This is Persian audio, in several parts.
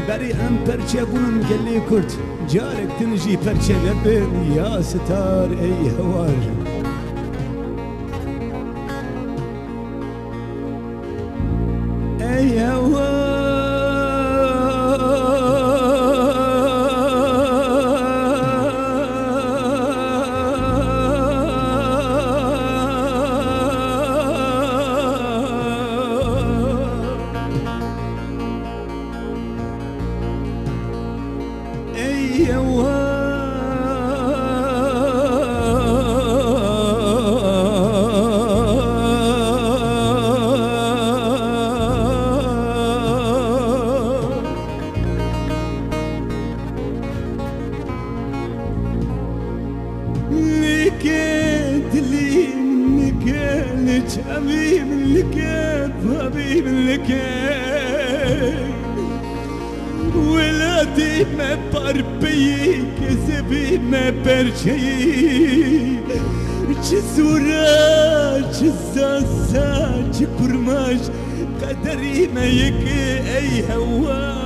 بری ام پرچه بونم گلی کرد جارک تنجی پرچه لبن یا ستار ای هوار ای هوار حبيب الكيف حبيب الكيف ولادي ما بربي كذبي ما برشي جسورا جزازا جكرماش قدري ما يكي اي هوا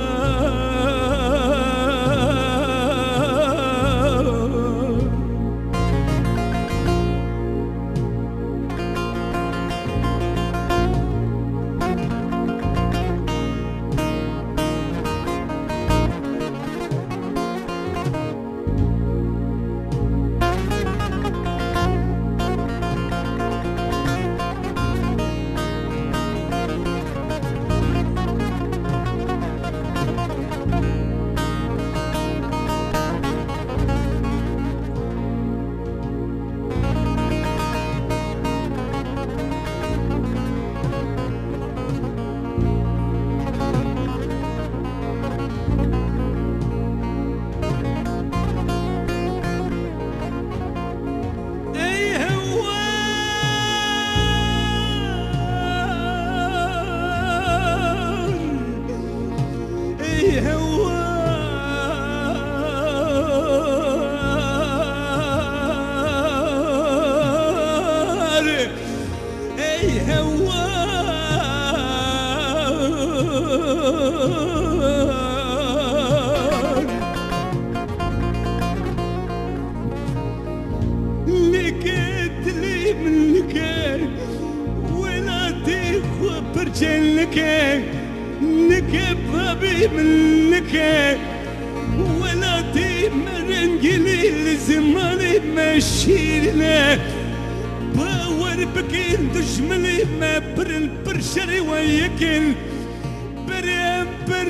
لقيت لي من لكي ولادي خبرجين لكي نكب حبيب من لكي ولادي مرنجلي لزماني ماشيلي باور بكين دجملي ما برن برشري ويكل بريم برش